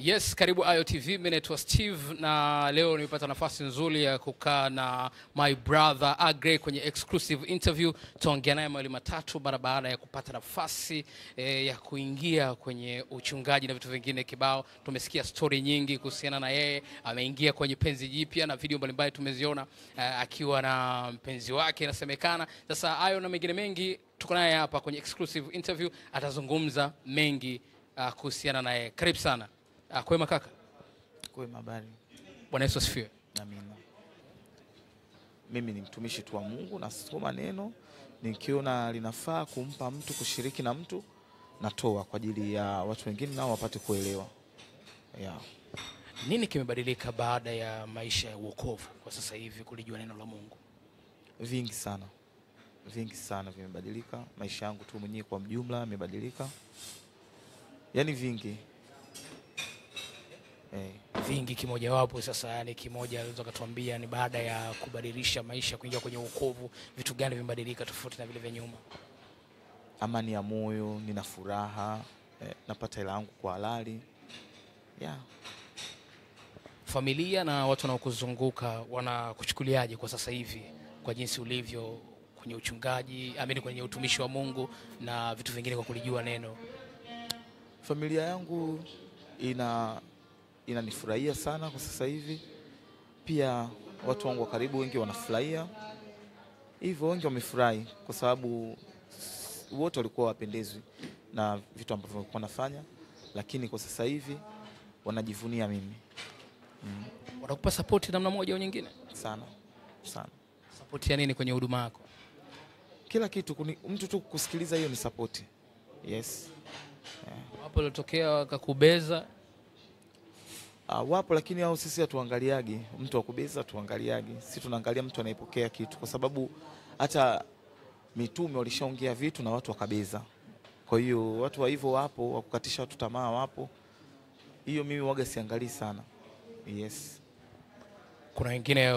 Yes, karibu Ayo TV. Mimi naitwa Steve na leo nimepata nafasi nzuri ya kukaa na my brother Agrey kwenye exclusive interview. Tuongea naye mawili matatu mara baada ya kupata nafasi ya kuingia kwenye uchungaji na vitu vingine kibao. Tumesikia story nyingi kuhusiana na yeye. Ameingia kwenye penzi jipya na video mbalimbali tumeziona akiwa na mpenzi wake inasemekana. Sasa Ayo na mengine mengi tuko naye hapa kwenye exclusive interview, atazungumza mengi kuhusiana na yeye. Karibu sana. Kwema kaka? Kwema, habari. Bwana Yesu asifiwe. Amina. Mimi ni mtumishi tu wa Mungu, nasoma neno, nikiona linafaa kumpa mtu kushiriki na mtu natoa kwa ajili ya watu wengine nao wapate kuelewa. Yeah. Nini kimebadilika baada ya maisha ya wokovu kwa sasa hivi kulijua neno la Mungu? Vingi sana. Vingi sana vimebadilika. Maisha yangu tu mwenyewe kwa mjumla yamebadilika. Yaani vingi. Vingi kimoja wapo sasa, yani kimoja unaweza kutuambia ni baada ya kubadilisha maisha kuingia kwenye wokovu, vitu gani vimebadilika tofauti na vile vya nyuma? Amani ya moyo, nina furaha, napata hela yangu kwa halali. Yeah. Familia na watu wanaokuzunguka wanakuchukuliaje kwa sasa hivi kwa jinsi ulivyo kwenye uchungaji, amini kwenye utumishi wa Mungu na vitu vingine kwa kulijua neno? Familia yangu inanifurahia sana kwa sasa hivi. Pia watu wangu wa karibu wengi wanafurahia. Hivyo wengi wamefurahi kwa sababu wote walikuwa wapendezwi na vitu ambavyo nilikuwa nafanya, lakini kwa sasa hivi wanajivunia mimi. Wanakupa support namna moja au nyingine? Sana. Sana. Support ya nini kwenye huduma yako? Kila kitu, mtu tu kusikiliza, hiyo ni support. Yes. Wapo lotokea wakakubeza? Wapo, lakini hao sisi hatuangaliagi mtu akubeza, tuangaliagi. Sisi tunaangalia mtu anayepokea kitu, kwa sababu hata mitume walishaongea vitu na watu wakabeza. Kwa hiyo watu wa hivyo wapo, wakukatisha watu tamaa wapo. Hiyo mimi waga siangalii sana. Yes. Kuna wengine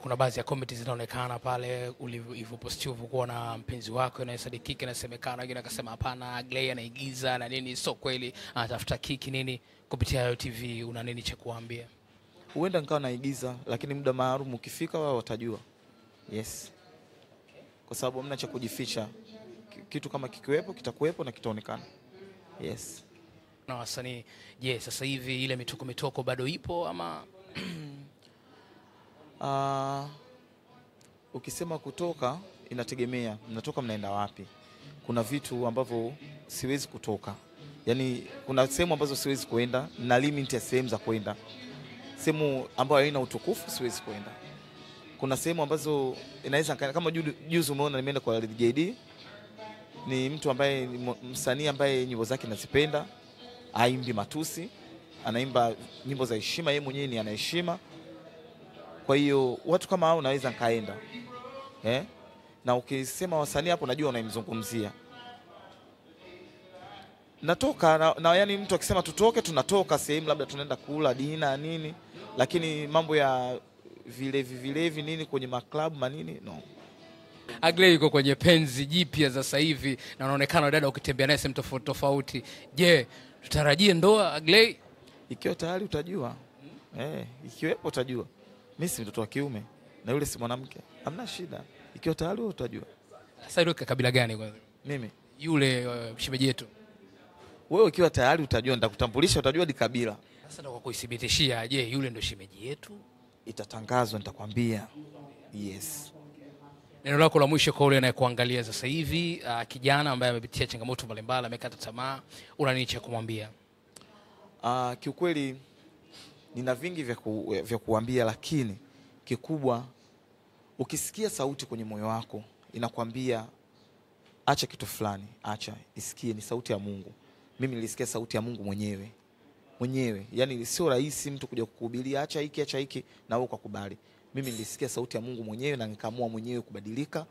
kuna baadhi ya comments zinaonekana pale ulivyopostiwa kuwa na mpenzi wako na sadikiki, nasemekana wengine akasema hapana, Agrey anaigiza na nini, sio kweli, anatafuta kiki nini. Kupitia Ayo TV una nini cha kuambia? Huenda nikawa naigiza, lakini muda maalum ukifika wao watajua. Yes. Kwa sababu hamna cha kujificha. Kitu kama kikiwepo kitakuwepo na kitaonekana. Yes. Na wasanii, je, sasa hivi ile mitoko bado ipo ama? Ukisema kutoka inategemea mnatoka mnaenda wapi. Kuna vitu ambavyo siwezi kutoka. Yaani kuna sehemu ambazo siwezi kuenda, na limit ya sehemu za kwenda. Sehemu ambayo haina utukufu siwezi kuenda. Kuna sehemu ambazo inaweza, kama juzi umeona nimeenda kwa JD. Ni mtu ambaye ni msanii ambaye nyimbo zake nazipenda. Haimbi matusi, anaimba nyimbo za heshima, yeye mwenyewe ni ana heshima. Kwa hiyo watu kama hao naweza nikaenda. Na ukisema wasanii hapo najua unaimzungumzia. Natoka na yani mtu akisema tutoke tunatoka sehemu, labda tunaenda kula dina nini, lakini mambo ya vilevi nini kwenye maklabu manini no. Agrey yuko kwenye penzi jipya sasa hivi na unaonekana dada ukitembea naye sehemu tofauti tofauti. Je, tutarajie ndoa Agrey? Ikiwa tayari utajua. Ikiwepo utajua. Mimi si mtoto wa kiume na yule si mwanamke. Hamna shida. Ikiwa tayari utajua. Sasa yule kabila gani kwanza? Mimi. Yule shemeji yetu. Wewe ukiwa tayari utajua, nitakutambulisha, utajua di kabila. Sasa ndo kwa kuithibitishia, je, yule ndo shemeji yetu? Itatangazwa, nitakwambia. Yes. Neno lako la mwisho kwa yule anayekuangalia sasa hivi, kijana ambaye amepitia changamoto mbalimbali, amekata tamaa, una nini cha kumwambia? Kiukweli nina vingi vya kuambia, lakini kikubwa ukisikia sauti kwenye moyo wako inakwambia acha kitu fulani, acha, isikie, ni sauti ya Mungu. Mimi nilisikia sauti ya Mungu mwenyewe. Yaani sio rahisi mtu kuja kukuhubiria acha hiki na wewe ukakubali. Mimi nilisikia sauti ya Mungu mwenyewe na nikaamua mwenyewe kubadilika.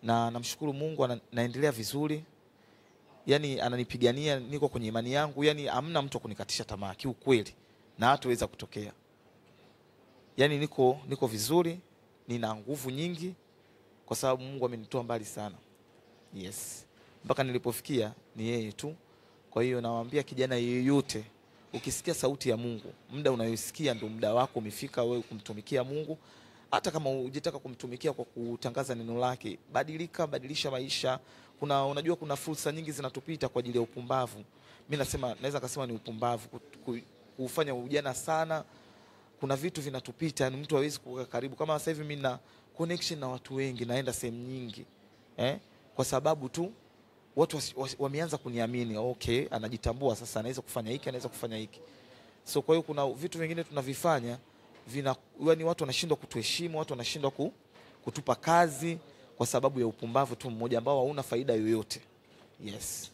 Na namshukuru Mungu, naendelea vizuri. Yaani ananipigania, niko kwenye imani yangu, yaani hamna mtu kunikatisha tamaa kiukweli. Na hataweza kutokea. Yaani niko vizuri, nina nguvu nyingi kwa sababu Mungu amenitoa mbali sana. Yes. Mpaka nilipofikia ni yeye tu. Kwa hiyo nawaambia kijana yeyote ukisikia sauti ya Mungu, muda unayosikia ndio muda wako umefika wewe kumtumikia Mungu. Hata kama hujitaka kumtumikia kwa kutangaza neno lake, badilika, badilisha maisha. Unajua kuna fursa nyingi zinatupita kwa ajili ya upumbavu. Mimi naweza kusema ni upumbavu kufanya ujana sana. Kuna vitu vinatupita, yani mtu hawezi kukaa karibu. Kama sasa hivi mimi na connection na watu wengi, naenda sehemu nyingi. Kwa sababu tu watu wameanza kuniamini, okay, anajitambua sasa, anaweza kufanya hiki, anaweza kufanya hiki. So kwa hiyo kuna vitu vingine tunavifanya yani watu wanashindwa kutuheshimu, watu wanashindwa kutupa kazi kwa sababu ya upumbavu tu mmoja ambao hauna faida yoyote. Yes.